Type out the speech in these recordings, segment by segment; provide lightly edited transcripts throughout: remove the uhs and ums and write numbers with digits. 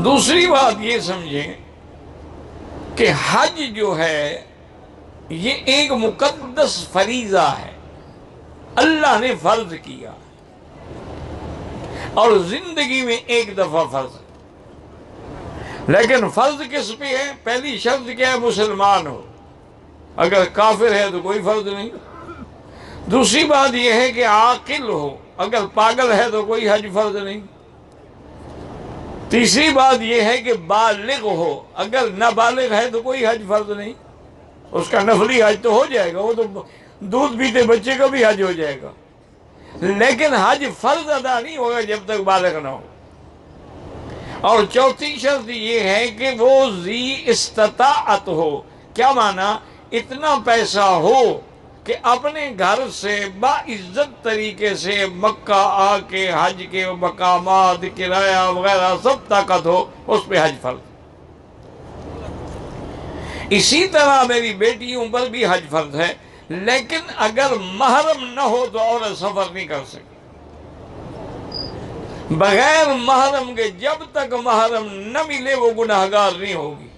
دوسری بات یہ سمجھیں کہ حج جو ہے یہ ایک مقدس فریضہ ہے، اللہ نے فرض کیا اور زندگی میں ایک دفعہ فرض ہے۔ لیکن فرض کس پہ ہے؟ پہلی شرط کیا ہے؟ مسلمان ہو، اگر کافر ہے تو کوئی فرض نہیں۔ دوسری بات یہ ہے کہ عاقل ہو، اگر پاگل ہے تو کوئی حج فرض نہیں۔ تیسری بات یہ ہے کہ بالغ ہو، اگر نابالغ ہے تو کوئی حج فرض نہیں۔ اس کا نفلی حج تو ہو جائے گا، وہ تو دودھ پیتے بچے کا بھی حج ہو جائے گا، لیکن حج فرض ادا نہیں ہوگا جب تک بالغ نہ ہو۔ اور چوتھی شرط یہ ہے کہ وہ ذی استطاعت ہو۔ کیا معنی؟ اتنا پیسہ ہو کہ اپنے گھر سے باعزت طریقے سے مکہ آ کے حج کے مقامات، کرایہ وغیرہ سب طاقت ہو، اس پہ حج فرض۔ اسی طرح میری بیٹیوں پر بھی حج فرض ہے، لیکن اگر محرم نہ ہو تو عورت سفر نہیں کر سکتی۔ بغیر محرم کے جب تک محرم نہ ملے وہ گناہگار نہیں ہوگی۔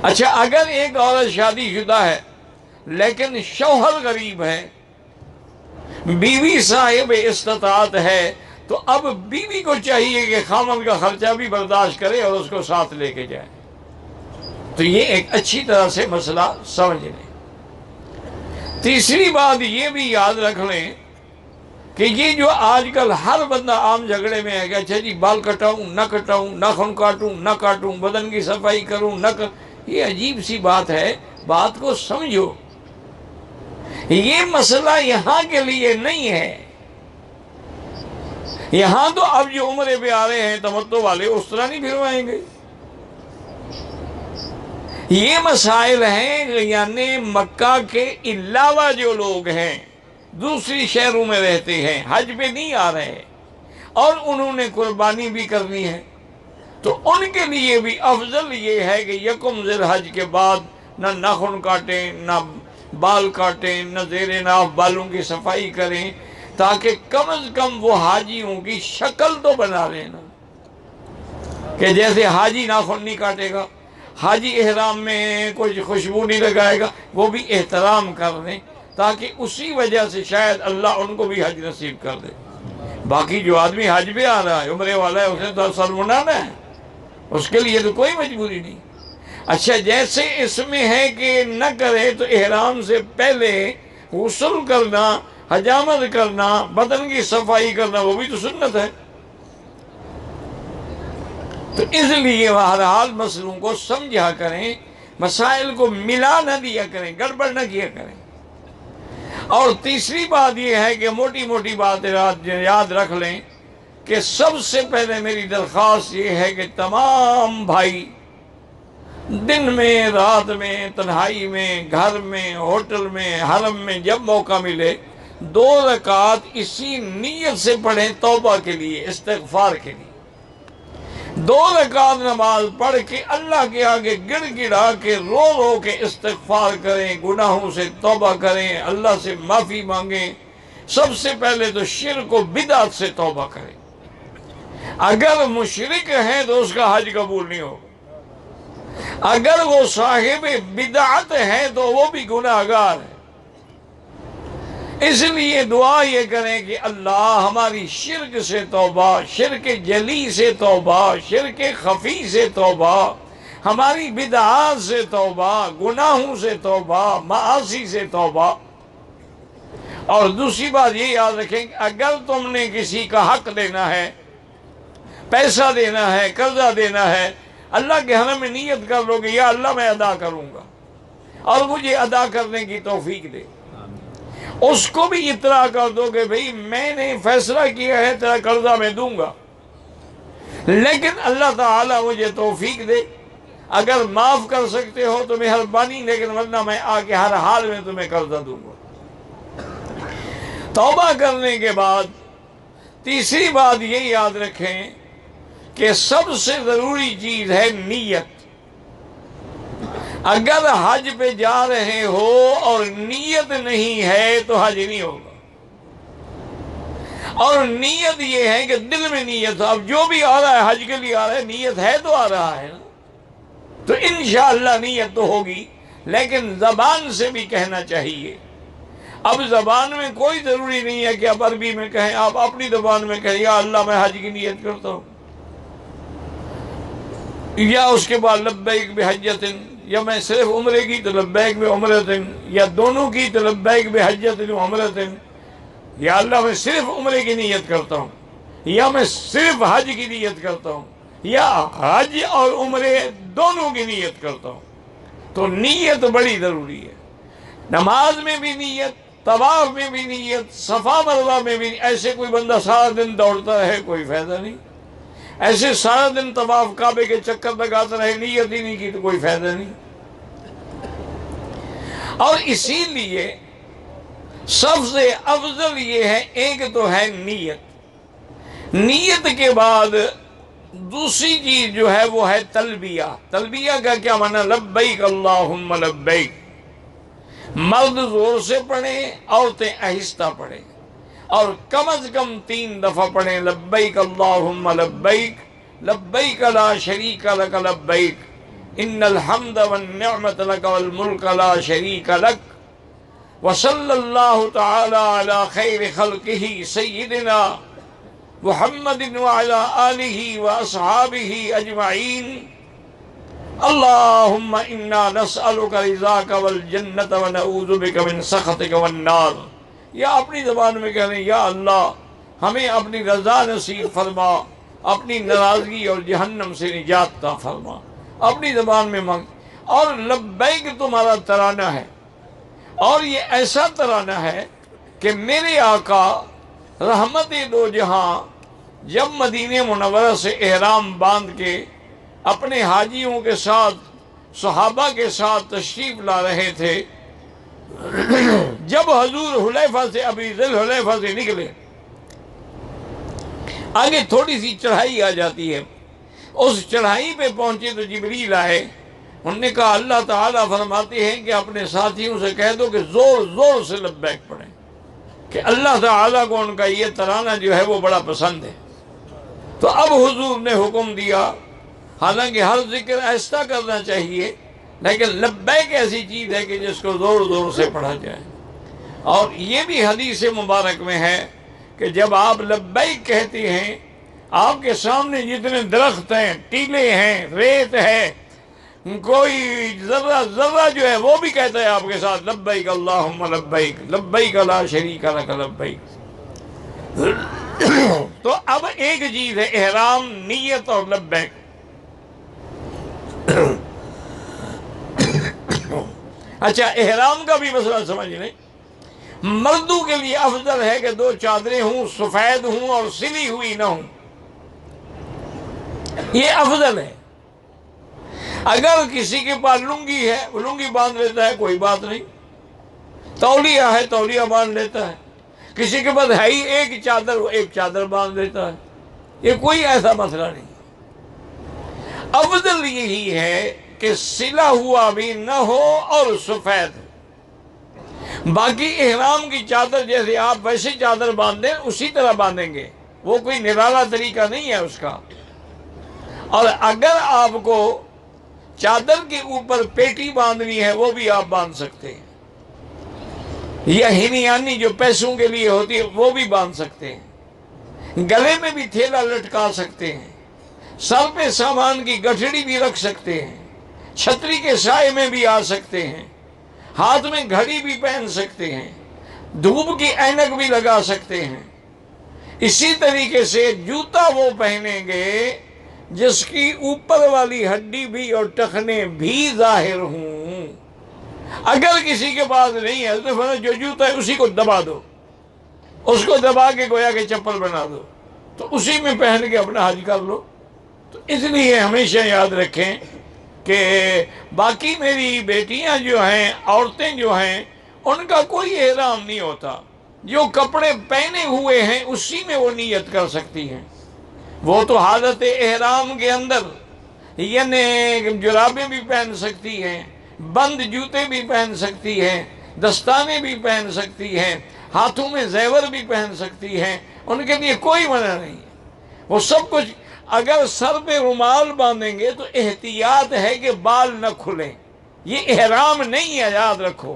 اچھا، اگر ایک عورت شادی شدہ ہے لیکن شوہر غریب ہے، بیوی صاحب استطاعت ہے، تو اب بیوی کو چاہیے کہ خامن کا خرچہ بھی برداشت کرے اور اس کو ساتھ لے کے جائے۔ تو یہ ایک اچھی طرح سے مسئلہ سمجھ لیں۔ تیسری بات یہ بھی یاد رکھ لیں کہ یہ جو آج کل ہر بندہ عام جھگڑے میں ہے کہ اچھا جی بال کٹاؤں نہ کٹاؤں، ناخن کاٹوں نہ کاٹوں، بدن کی صفائی کروں نہ یہ عجیب سی بات ہے۔ بات کو سمجھو، یہ مسئلہ یہاں کے لیے نہیں ہے۔ یہاں تو اب جو عمرے پہ آ رہے ہیں تمتع والے اس طرح نہیں پھروائیں گے۔ یہ مسائل ہیں، یعنی مکہ کے علاوہ جو لوگ ہیں، دوسری شہروں میں رہتے ہیں، حج پہ نہیں آ رہے اور انہوں نے قربانی بھی کرنی ہے، تو ان کے لیے بھی افضل یہ ہے کہ یکم ذی الحج کے بعد نہ ناخن کاٹیں، نہ بال کاٹیں، نہ زیر ناف بالوں کی صفائی کریں، تاکہ کم از کم وہ حاجیوں کی شکل تو بنا لینا، کہ جیسے حاجی ناخن نہیں کاٹے گا، حاجی احرام میں کچھ خوشبو نہیں لگائے گا، وہ بھی احترام کر لیں، تاکہ اسی وجہ سے شاید اللہ ان کو بھی حج نصیب کر دے۔ باقی جو آدمی حج پہ آ رہا ہے، عمرے والا ہے، اسے تو سر منڈانا ہے، اس کے لیے تو کوئی مجبوری نہیں۔ اچھا، جیسے اس میں ہے کہ نہ کرے تو احرام سے پہلے غسل کرنا، حجامت کرنا، بدن کی صفائی کرنا، وہ بھی تو سنت ہے۔ تو اس لیے بہرحال مسئلوں کو سمجھا کریں، مسائل کو ملا نہ دیا کریں، گڑبڑ نہ کیا کریں۔ اور تیسری بات یہ ہے کہ موٹی موٹی بات یاد رکھ لیں کہ سب سے پہلے میری درخواست یہ ہے کہ تمام بھائی دن میں، رات میں، تنہائی میں، گھر میں، ہوٹل میں، حرم میں، جب موقع ملے 2 رکعت اسی نیت سے پڑھیں، توبہ کے لیے، استغفار کے لیے۔ 2 رکعت نماز پڑھ کے اللہ کے آگے گڑ گڑا کے رو رو کے استغفار کریں، گناہوں سے توبہ کریں، اللہ سے معافی مانگیں۔ سب سے پہلے تو شرک و بدعت سے توبہ کریں۔ اگر مشرک ہے تو اس کا حج قبول نہیں ہوگا، اگر وہ صاحب بدعت ہے تو وہ بھی گناہگار ہے۔ اس لیے دعا یہ کریں کہ اللہ ہماری شرک سے توبہ، شرک جلی سے توبہ، شرک خفی سے توبہ، ہماری بدعات سے توبہ، گناہوں سے توبہ، معاصی سے توبہ۔ اور دوسری بات یہ یاد رکھیں کہ اگر تم نے کسی کا حق دینا ہے، پیسہ دینا ہے، قرضہ دینا ہے، اللہ کے حرم میں نیت کر لو کہ یا اللہ میں ادا کروں گا اور مجھے ادا کرنے کی توفیق دے۔ اس کو بھی اطلاع کر دو کہ بھئی میں نے فیصلہ کیا ہے تیرا قرضہ میں دوں گا، لیکن اللہ تعالیٰ مجھے توفیق دے، اگر معاف کر سکتے ہو تو مہربانی، لیکن ورنہ میں آ کے ہر حال میں تمہیں قرضہ دوں گا۔ توبہ کرنے کے بعد تیسری بات یہ یاد رکھیں کہ سب سے ضروری چیز ہے نیت۔ اگر حج پہ جا رہے ہو اور نیت نہیں ہے تو حج نہیں ہوگا۔ اور نیت یہ ہے کہ دل میں نیت، اب جو بھی آ رہا ہے حج کے لیے آ رہا ہے، نیت ہے تو آ رہا ہے نا، تو انشاءاللہ نیت تو ہوگی، لیکن زبان سے بھی کہنا چاہیے۔ اب زبان میں کوئی ضروری نہیں ہے کہ آپ عربی میں کہیں، آپ اپنی زبان میں کہیں یا اللہ میں حج کی نیت کرتا ہوں، یا اس کے بعد لبیک بحجۃ، یا میں صرف عمرے کی تو لبیک بعمرۃ، یا دونوں کی تو لبیک بحجۃ وعمرۃ، یا اللہ میں صرف عمرے کی نیت کرتا ہوں، یا میں صرف حج کی نیت کرتا ہوں، یا حج اور عمرے دونوں کی نیت کرتا ہوں۔ تو نیت بڑی ضروری ہے، نماز میں بھی نیت، طواف میں بھی نیت، صفا مروہ میں بھی۔ ایسے کوئی بندہ سارا دن دوڑتا ہے کوئی فائدہ نہیں، ایسے سارا دن طواف کعبے کے چکر لگاتا رہے، نیت ہی نہیں کی تو کوئی فائدہ نہیں۔ اور اسی لیے سب سے افضل یہ ہے، ایک تو ہے نیت، نیت کے بعد دوسری چیز جو ہے وہ ہے تلبیہ۔ تلبیہ کا کیا معنی؟ لبیک اللہم لبیک، مرد زور سے پڑھیں، عورتیں آہستہ پڑھیں، اور کم از کم 3 دفعہ پڑھیں، لبیک اللہم لبیک، لبیک لا شریک لک لبیک، ان الحمد والنعمت لک والملک لا شریک لک، وصلی اللہ تعالی علی خیر خلقہ سیدنا محمد وعلی آلہ واصحابہ اجمعین، اللہم انا نسألک رضاک والجنت ونعوذ بک من سخطک والنار۔ یا اپنی زبان میں کہہ رہے ہیں، یا اللہ ہمیں اپنی رضا نصیب فرما، اپنی ناراضگی اور جہنم سے نجات عطا فرما، اپنی زبان میں مانگ۔ اور لبیک تمہارا ترانہ ہے، اور یہ ایسا ترانہ ہے کہ میرے آقا رحمت دو جہاں جب مدینہ منورہ سے احرام باندھ کے اپنے حاجیوں کے ساتھ، صحابہ کے ساتھ تشریف لا رہے تھے، جب حضور حلیفہ سے، ابھی ذی الحلیفہ سے نکلے، آگے تھوڑی سی چڑھائی آ جاتی ہے، اس چڑھائی پہ پہنچے تو جبریل آئے، انہوں نے کہا اللہ تعالیٰ فرماتے ہیں کہ اپنے ساتھیوں سے کہہ دو کہ زور زور سے لبیک پڑھیں، کہ اللہ تعالیٰ کو ان کا یہ ترانہ جو ہے وہ بڑا پسند ہے۔ تو اب حضور نے حکم دیا، حالانکہ ہر ذکر آہستہ کرنا چاہیے، لیکن لبیک ایسی چیز ہے کہ جس کو زور زور سے پڑھا جائے۔ اور یہ بھی حدیث مبارک میں ہے کہ جب آپ لبیک کہتے ہیں، آپ کے سامنے جتنے درخت ہیں، ٹیلے ہیں، ریت ہے، کوئی ذرہ ذرہ جو ہے وہ بھی کہتا ہے آپ کے ساتھ لبیک اللہم لبیک، لبیک لا شریک لک لبیک۔ تو اب ایک چیز ہے احرام، نیت اور لبیک۔ اچھا، احرام کا بھی مسئلہ سمجھ لیں، مردوں کے لیے افضل ہے کہ 2 چادریں ہوں، سفید ہوں اور سلی ہوئی نہ ہوں، یہ افضل ہے۔ اگر کسی کے پاس لنگی ہے، وہ لنگی باندھ لیتا ہے، کوئی بات نہیں، تولیہ ہے تولیہ باندھ لیتا ہے، کسی کے پاس ہے ہی ایک چادر، وہ ایک چادر باندھ لیتا ہے، یہ کوئی ایسا مسئلہ نہیں۔ افضل یہی ہے کہ سلا ہوا بھی نہ ہو اور سفید۔ باقی احرام کی چادر جیسے آپ ویسے چادر باندھیں اسی طرح باندھیں گے، وہ کوئی نرالا طریقہ نہیں ہے اس کا۔ اور اگر آپ کو چادر کے اوپر پیٹی باندھنی ہے وہ بھی آپ باندھ سکتے ہیں، یا ہنیانی جو پیسوں کے لیے ہوتی ہے وہ بھی باندھ سکتے ہیں، گلے میں بھی تھیلا لٹکا سکتے ہیں، سر پہ سامان کی گٹھڑی بھی رکھ سکتے ہیں، چھتری کے سائے میں بھی آ سکتے ہیں، ہاتھ میں گھڑی بھی پہن سکتے ہیں، دھوپ کی اینک بھی لگا سکتے ہیں۔ اسی طریقے سے جوتا وہ پہنیں گے جس کی اوپر والی ہڈی بھی اور ٹخنے بھی ظاہر ہوں۔ اگر کسی کے پاس نہیں ہے تو فرمایا جو جوتا ہے اسی کو دبا دو، اس کو دبا کے گویا کہ چپل بنا دو، تو اسی میں پہن کے اپنا حج کر لو۔ تو اس لیے ہمیشہ یاد رکھیں کہ باقی میری بیٹیاں جو ہیں، عورتیں جو ہیں، ان کا کوئی احرام نہیں ہوتا، جو کپڑے پہنے ہوئے ہیں اسی میں وہ نیت کر سکتی ہیں۔ وہ تو حالت احرام کے اندر یعنی جرابیں بھی پہن سکتی ہیں، بند جوتے بھی پہن سکتی ہیں، دستانے بھی پہن سکتی ہیں، ہاتھوں میں زیور بھی پہن سکتی ہیں، ان کے لیے کوئی منع نہیں ہے، وہ سب کچھ۔ اگر سر پہ رومال باندھیں گے تو احتیاط ہے کہ بال نہ کھلیں، یہ احرام نہیں ہے، یاد رکھو۔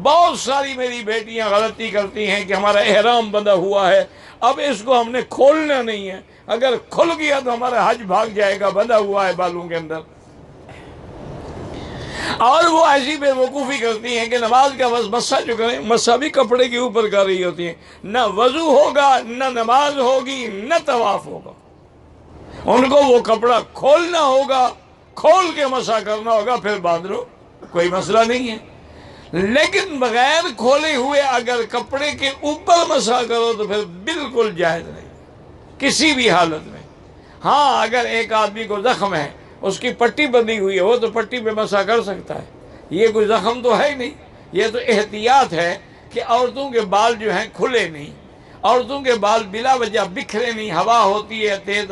بہت ساری میری بیٹیاں غلطی کرتی ہیں کہ ہمارا احرام بندھا ہوا ہے، اب اس کو ہم نے کھولنا نہیں ہے، اگر کھل گیا تو ہمارا حج بھاگ جائے گا، بندھا ہوا ہے بالوں کے اندر۔ اور وہ ایسی بے وقوفی کرتی ہیں کہ نماز کا بس مسا جو کریں، مسا بھی کپڑے کے اوپر کر رہی ہوتی ہیں، نہ وضو ہوگا، نہ نماز ہوگی، نہ طواف ہوگا۔ ان کو وہ کپڑا کھولنا ہوگا، کھول کے مسا کرنا ہوگا، پھر باندھ لو، کوئی مسئلہ نہیں ہے۔ لیکن بغیر کھولے ہوئے اگر کپڑے کے اوپر مسا کرو تو پھر بالکل جائز نہیں، کسی بھی حالت میں۔ ہاں اگر ایک آدمی کو زخم ہے، اس کی پٹی بندھی ہوئی ہے، وہ تو پٹی پہ مسا کر سکتا ہے، یہ کوئی زخم تو ہے ہی نہیں۔ یہ تو احتیاط ہے کہ عورتوں کے بال جو ہیں کھلے نہیں، عورتوں کے بال بلا وجہ بکھرے نہیں، ہوا ہوتی ہے تیز،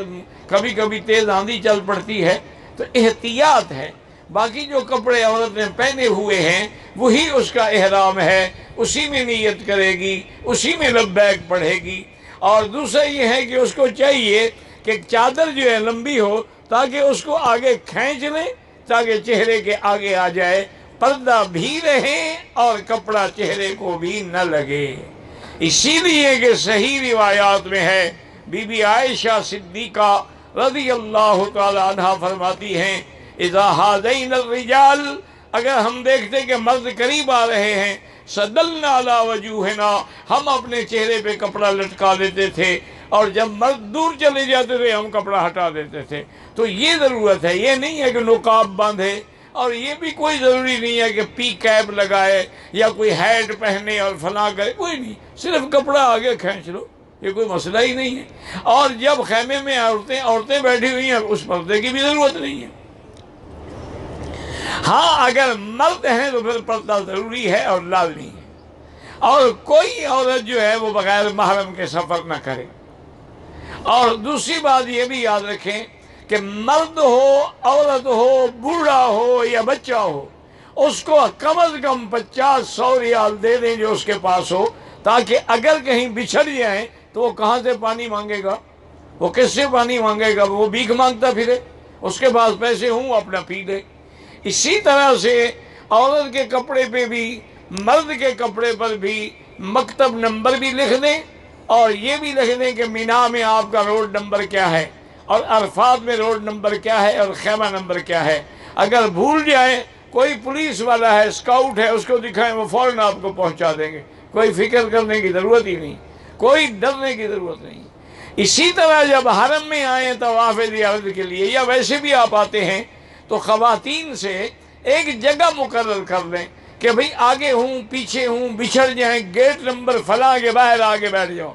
کبھی کبھی تیز آندھی چل پڑتی ہے، تو احتیاط ہے۔ باقی جو کپڑے عورت نے پہنے ہوئے ہیں وہی اس کا احرام ہے، اسی میں نیت کرے گی، اسی میں لبیک پڑھے گی۔ اور دوسرا یہ ہے کہ اس کو چاہیے کہ چادر جو ہے لمبی ہو تاکہ اس کو آگے کھینچ لیں، تاکہ چہرے کے آگے آ جائے، پردہ بھی رہے اور کپڑا چہرے کو بھی نہ لگے۔ اسی لیے کہ صحیح روایات میں ہے، بی بی عائشہ صدیقہ رضی اللہ تعالی عنہ فرماتی ہیں، اذا ہذین الرجال، اگر ہم دیکھتے کہ مرد قریب آ رہے ہیں، سدلنا علی وجوہنا، ہم اپنے چہرے پہ کپڑا لٹکا دیتے تھے، اور جب مرد دور چلے جاتے تھے ہم کپڑا ہٹا دیتے تھے۔ تو یہ ضرورت ہے، یہ نہیں ہے کہ نقاب باندھے، اور یہ بھی کوئی ضروری نہیں ہے کہ پی کیپ لگائے یا کوئی ہیٹ پہنے اور فلاں کرے، کوئی نہیں، صرف کپڑا آگے کھینچ لو، یہ کوئی مسئلہ ہی نہیں ہے۔ اور جب خیمے میں عورتیں بیٹھی ہوئی ہیں، اس پردے کی بھی ضرورت نہیں ہے۔ ہاں اگر مرد ہیں تو پھر پردہ ضروری ہے اور لازمی ہے، اور کوئی عورت جو ہے وہ بغیر محرم کے سفر نہ کرے۔ اور دوسری بات یہ بھی یاد رکھیں کہ مرد ہو، عورت ہو، بوڑھا ہو یا بچہ ہو، اس کو کم از کم 50-100 ریال دے دیں جو اس کے پاس ہو، تاکہ اگر کہیں بچھڑ جائیں تو وہ کہاں سے پانی مانگے گا، وہ کس سے پانی مانگے گا، وہ بھیک مانگتا پھرے، اس کے پاس پیسے ہوں اپنا پی لے۔ اسی طرح سے عورت کے کپڑے پہ بھی، مرد کے کپڑے پر بھی مکتب نمبر بھی لکھ دیں، اور یہ بھی لکھ دیں کہ مینا میں آپ کا روڈ نمبر کیا ہے، اور عرفات میں روڈ نمبر کیا ہے، اور خیمہ نمبر کیا ہے۔ اگر بھول جائیں، کوئی پولیس والا ہے، اسکاؤٹ ہے، اس کو دکھائیں، وہ فوراً آپ کو پہنچا دیں گے، کوئی فکر کرنے کی ضرورت ہی نہیں، کوئی ڈرنے کی ضرورت نہیں۔ اسی طرح جب حرم میں آئیں طواف زیارت کے لیے، یا ویسے بھی آپ آتے ہیں، تو خواتین سے ایک جگہ مقرر کر لیں کہ بھئی آگے ہوں، پیچھے ہوں، بچھڑ جائیں، گیٹ نمبر فلاں کے باہر آگے بیٹھ جاؤ،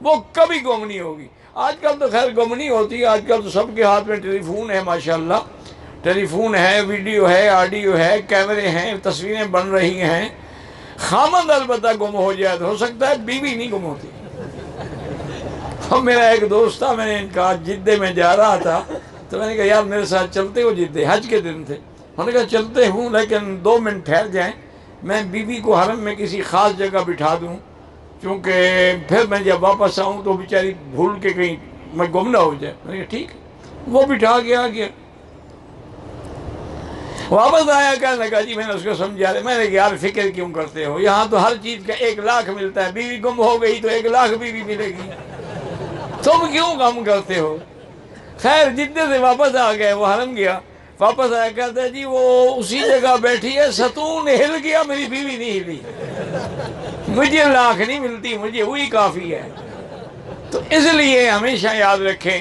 وہ کبھی گم نہیں ہوگی۔ آج کل تو خیر گم نہیں ہوتی، آج کل تو سب کے ہاتھ میں ٹیلی فون ہے، ماشاءاللہ، ٹیلی فون ہے، ویڈیو ہے، آڈیو ہے، کیمرے ہیں، تصویریں بن رہی ہیں۔ خامند البتہ گم ہو جائے تو ہو سکتا ہے، بیوی نہیں گم ہوتی۔ اب میرا ایک دوست تھا، میں نے کہا جدے میں جا رہا تھا، تو میں نے کہا یار میرے ساتھ چلتے ہو جدے، حج کے دن تھے، انہوں نے کہا چلتے ہوں لیکن 2 منٹ ٹھہر جائیں، میں بیوی کو حرم میں کسی خاص جگہ بٹھا دوں، کیونکہ پھر میں جب واپس آؤں تو بیچاری بھول کے کہیں میں گم نہ ہو جائے۔ میں نے کہا ٹھیک ہے، وہ بٹھا کے آ گیا، واپس آیا، کہنے لگا جی میں نے اس کو سمجھا دیا۔ میں نے کہا یار فکر کیوں کرتے ہو، یہاں تو ہر چیز کا 1 لاکھ ملتا ہے، بیوی گم ہو گئی تو 1 لاکھ بیوی ملے گی، تم کیوں غم کرتے ہو۔ خیر جدے سے واپس آ گئے، وہ حرم گیا، واپس آیا، کہتا ہے جی وہ اسی جگہ بیٹھی ہے، ستون ہل گیا، میری بیوی نہیں ہلی، مجھے لاکھ نہیں ملتی، مجھے وہی کافی ہے۔ تو اس لیے ہمیشہ یاد رکھیں،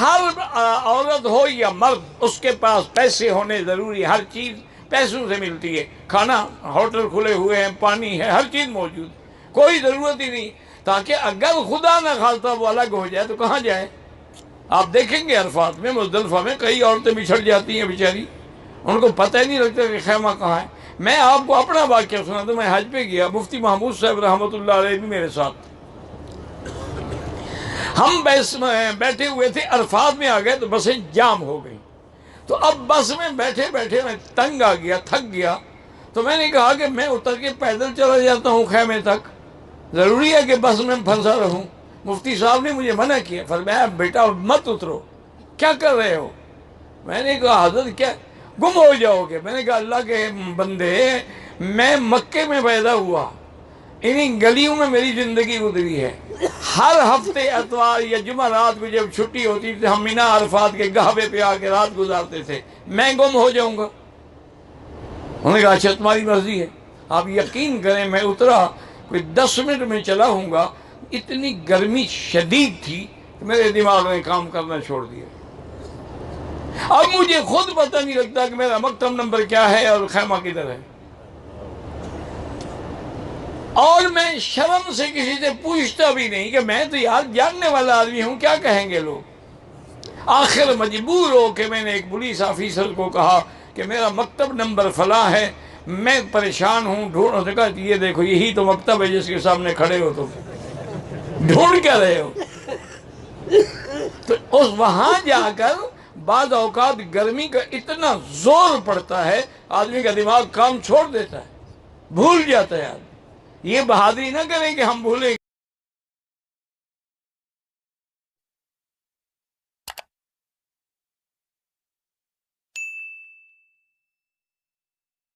ہر عورت ہو یا مرد، اس کے پاس پیسے ہونے ضروری، ہر چیز پیسوں سے ملتی ہے، کھانا ہوٹل کھلے ہوئے ہیں، پانی ہے، ہر چیز موجود، کوئی ضرورت ہی نہیں، تاکہ اگر خدا نہ خواستہ وہ الگ ہو جائے تو کہاں جائے۔ آپ دیکھیں گے عرفات میں، مزدلفہ میں کئی عورتیں بچھڑ جاتی ہیں بیچاری، ان کو پتہ ہی نہیں لگتا کہ خیمہ کہاں ہے۔ میں آپ کو اپنا واقعہ سنا تو میں حج پہ گیا، مفتی محمود صاحب رحمۃ اللہ علیہ بھی میرے ساتھ، ہم بس میں بیٹھے ہوئے تھے، عرفات میں آ گئے تو بسیں جام ہو گئی، تو اب بس میں بیٹھے بیٹھے میں تنگ آ گیا، تھک گیا، تو میں نے کہا کہ میں اتر کے پیدل چلا جاتا ہوں خیمے تک، ضروری ہے کہ بس میں پھنسا رہوں۔ مفتی صاحب نے مجھے منع کیا، فرمایا بیٹا مت اترو، کیا کر رہے ہو؟ میں نے کہا حضرت کیا، گم ہو جاؤ گے۔ میں نے کہا اللہ کے بندے، میں مکے میں پیدا ہوا، انہیں گلیوں میں میری زندگی گزری ہے، ہر ہفتے اتوار یا جمعہ رات کو جب چھٹی ہوتی تھی ہم مینا عرفات کے گہوے پہ آ کے رات گزارتے تھے، میں گم ہو جاؤں گا؟ انہوں نے کہا اچھا تمہاری مرضی ہے۔ آپ یقین کریں میں اترا، کوئی 10 منٹ میں چلا ہوں گا، اتنی گرمی شدید تھی کہ میرے دماغ نے کام کرنا چھوڑ دیا۔ اب مجھے خود پتہ نہیں لگتا کہ میرا مکتب نمبر کیا ہے اور خیمہ کدھر ہے، اور میں شرم سے کسی سے پوچھتا بھی نہیں کہ میں تو یار جاننے والا آدمی ہوں، کیا کہیں گے لوگ۔ آخر مجبور ہو کہ میں نے ایک پولیس آفیسر کو کہا کہ میرا مکتب نمبر فلاں ہے، میں پریشان ہوں، ڈھونڈ سے کہا یہ دیکھو یہی تو مکتب ہے جس کے سامنے کھڑے ہو، تم ڈھونڈ کیا رہے ہو؟ تو اس وہاں جا کر بعض اوقات گرمی کا اتنا زور پڑتا ہے آدمی کا دماغ کام چھوڑ دیتا ہے، بھول جاتا ہے آدمی۔ یہ بہادری نہ کریں کہ ہم بھولیں